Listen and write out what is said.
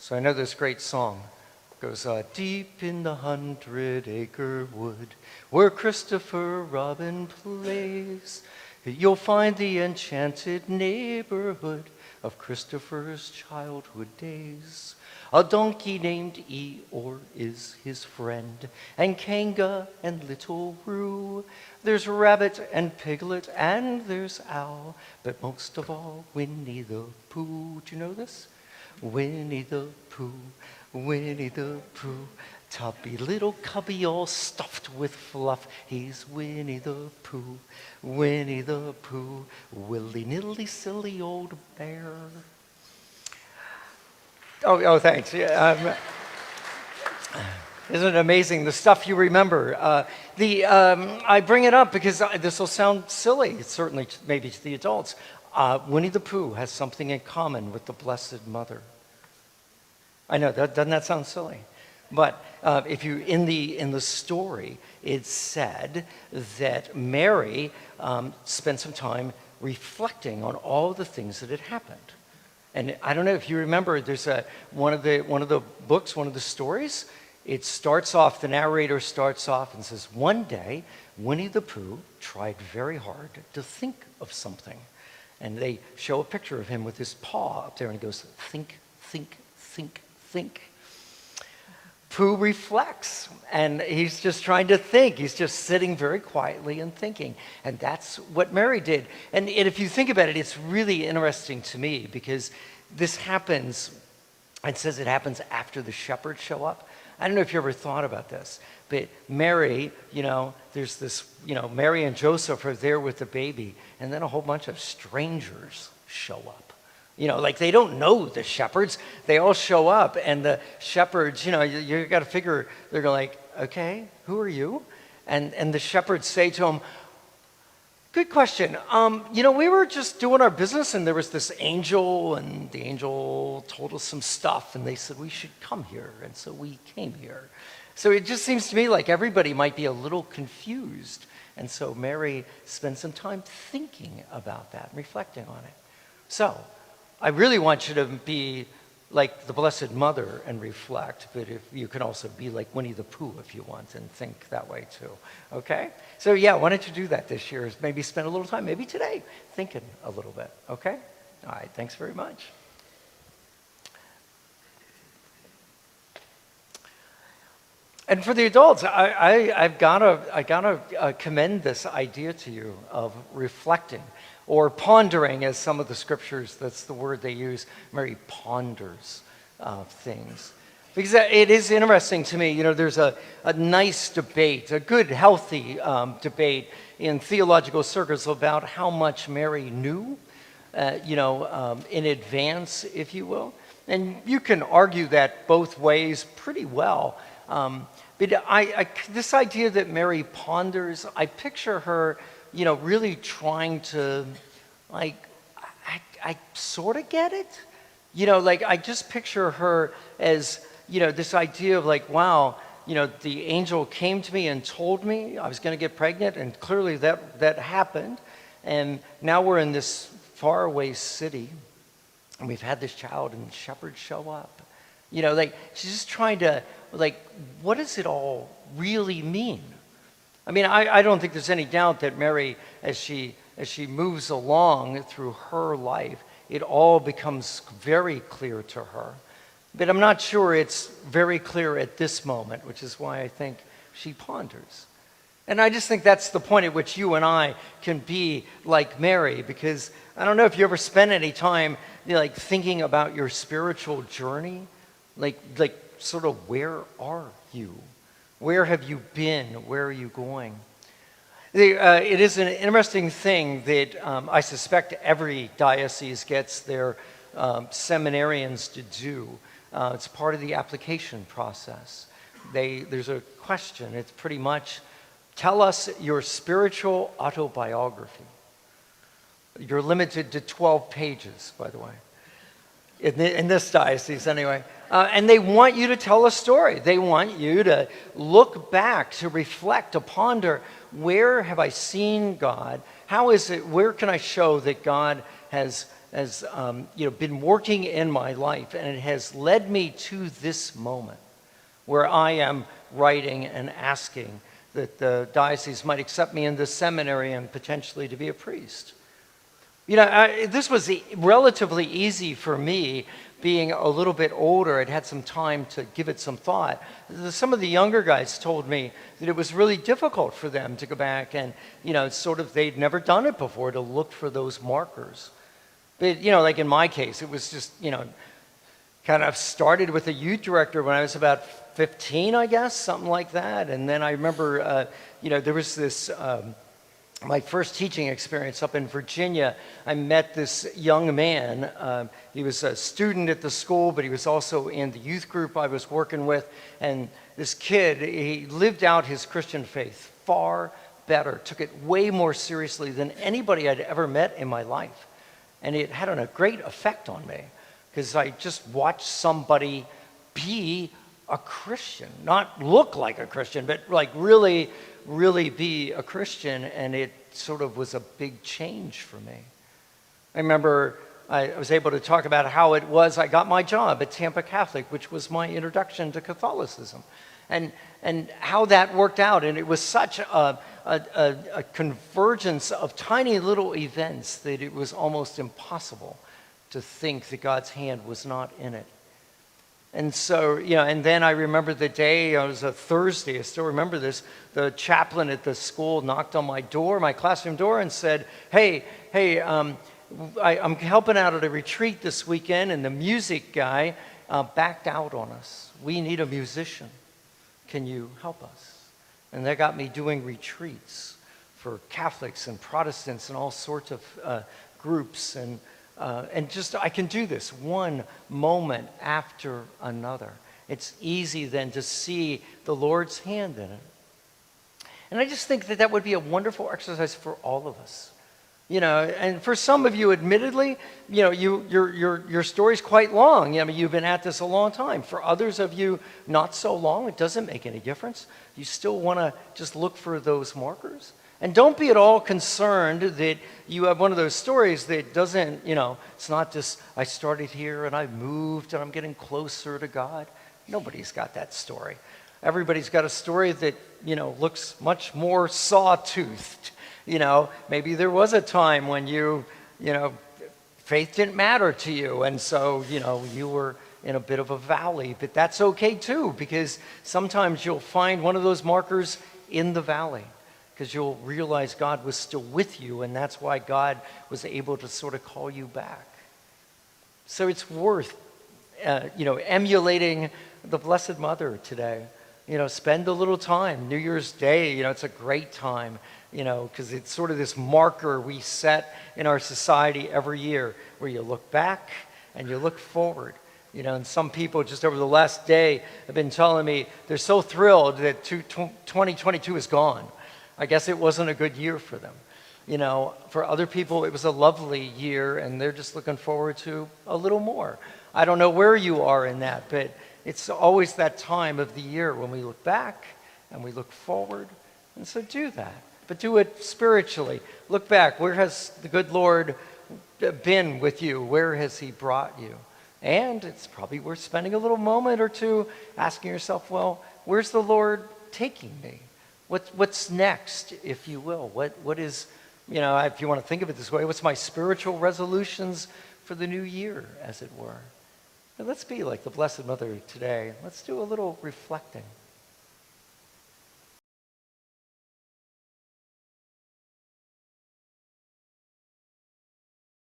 So I know this great song. It goes, deep in the 100-acre wood, where Christopher Robin plays, you'll find the enchanted neighborhood of Christopher's childhood days. A donkey named Eeyore is his friend, and Kanga and Little Roo. There's Rabbit and Piglet, and there's Owl, but most of all, Winnie the Pooh. Do you know this? Winnie the Pooh, Winnie the Pooh, tubby little cubby all stuffed with fluff. He's Winnie the Pooh, Winnie the Pooh, willy-nilly silly old bear. Oh, thanks. Yeah, isn't it amazing, the stuff you remember? I bring it up because this will sound silly, certainly maybe to the adults. Winnie the Pooh has something in common with the Blessed Mother. I know, doesn't that sound silly? But if you in the story, it's said that Mary spent some time reflecting on all the things that had happened. And I don't know if you remember, there's one of the books, one of the stories. It starts off, the narrator starts off and says, one day, Winnie the Pooh tried very hard to think of something. And they show a picture of him with his paw up there, and he goes, think, think, think, think. Pooh reflects, and he's just trying to think. He's just sitting very quietly and thinking. And that's what Mary did. And if you think about it, it's really interesting to me because this happens, it says it happens after the shepherds show up. I don't know if you ever thought about this, but Mary, there's this, Mary and Joseph are there with the baby, and then a whole bunch of strangers show up. Like they don't know the shepherds. They all show up, and the shepherds, you got to figure, they're like, okay, who are you? And the shepherds say to him, good question. We were just doing our business, and there was this angel, and the angel told us some stuff, and they said we should come here, and so we came here. So it just seems to me like everybody might be a little confused, and so Mary spent some time thinking about that, reflecting on it. So I really want you to be like the Blessed Mother and reflect, but if you can also be like Winnie the Pooh if you want and think that way too, okay? So yeah, why don't you do that this year? Maybe spend a little time, maybe today, thinking a little bit, okay? All right, thanks very much. And for the adults, I've got to commend this idea to you of reflecting or pondering, as some of the scriptures, that's the word they use. Mary ponders things. Because it is interesting to me, there's a nice debate, a good, healthy debate in theological circles about how much Mary knew, in advance, if you will. And you can argue that both ways pretty well. But this idea that Mary ponders, I picture her, really trying to, I sort of get it. I just picture her as, this idea of like, wow, the angel came to me and told me I was going to get pregnant, and clearly that happened. And now we're in this faraway city, and we've had this child, and shepherds show up. She's just trying to, what does it all really mean? I mean, I don't think there's any doubt that Mary, as she moves along through her life, it all becomes very clear to her. But I'm not sure it's very clear at this moment, which is why I think she ponders. And I just think that's the point at which you and I can be like Mary, because I don't know if you ever spent any time thinking about your spiritual journey, like sort of where are you? Where have you been? Where are you going? It is an interesting thing that I suspect every diocese gets their seminarians to do. It's part of the application process. There's a question. It's pretty much, tell us your spiritual autobiography. You're limited to 12 pages, by the way. In this diocese, anyway. And they want you to tell a story. They want you to look back, to reflect, to ponder, where have I seen God? How is it, where can I show that God has been working in my life, and it has led me to this moment where I am writing and asking that the diocese might accept me in the seminary and potentially to be a priest. This was relatively easy for me, being a little bit older. I'd had some time to give it some thought. Some of the younger guys told me that it was really difficult for them to go back and, they'd never done it before, to look for those markers. But, like in my case, it was just, kind of started with a youth director when I was about 15, I guess, something like that. And then I remember, there was this... my first teaching experience up in Virginia, I met this young man. He was a student at the school, but he was also in the youth group I was working with. And this kid, he lived out his Christian faith far better, took it way more seriously than anybody I'd ever met in my life. And it had a great effect on me, because I just watched somebody be a Christian, not look like a Christian, but like really be a Christian, and it sort of was a big change for me. I remember I was able to talk about how it was I got my job at Tampa Catholic, which was my introduction to Catholicism, and how that worked out. And it was such a convergence of tiny little events that it was almost impossible to think that God's hand was not in it. And so, and then I remember the day, it was a Thursday, I still remember this, the chaplain at the school knocked on my door, my classroom door, and said, hey, I'm helping out at a retreat this weekend, and the music guy backed out on us. We need a musician. Can you help us? And that got me doing retreats for Catholics and Protestants and all sorts of groups, and just I can do this one moment after another. It's easy then to see the Lord's hand in it. And I just think that would be a wonderful exercise for all of us. And for some of you, admittedly, your story's quite long. You've been at this a long time. For others of you, not so long. It doesn't make any difference. You still want to just look for those markers. And don't be at all concerned that you have one of those stories that doesn't, it's not just, I started here and I moved and I'm getting closer to God. Nobody's got that story. Everybody's got a story that, looks much more sawtoothed. Maybe there was a time when faith didn't matter to you. And so, you were in a bit of a valley. But that's okay too, because sometimes you'll find one of those markers in the valley, because you'll realize God was still with you, and that's why God was able to sort of call you back. So it's worth, emulating the Blessed Mother today. Spend a little time. New Year's Day, it's a great time, because it's sort of this marker we set in our society every year, where you look back and you look forward. And some people just over the last day have been telling me they're so thrilled that 2022 is gone. I guess it wasn't a good year for them. For other people, it was a lovely year, and they're just looking forward to a little more. I don't know where you are in that, but it's always that time of the year when we look back and we look forward. And so do that, but do it spiritually. Look back. Where has the good Lord been with you? Where has he brought you? And it's probably worth spending a little moment or two asking yourself, well, where's the Lord taking me? What's next, if you will? What is, if you want to think of it this way, what's my spiritual resolutions for the new year, as it were? And let's be like the Blessed Mother today. Let's do a little reflecting.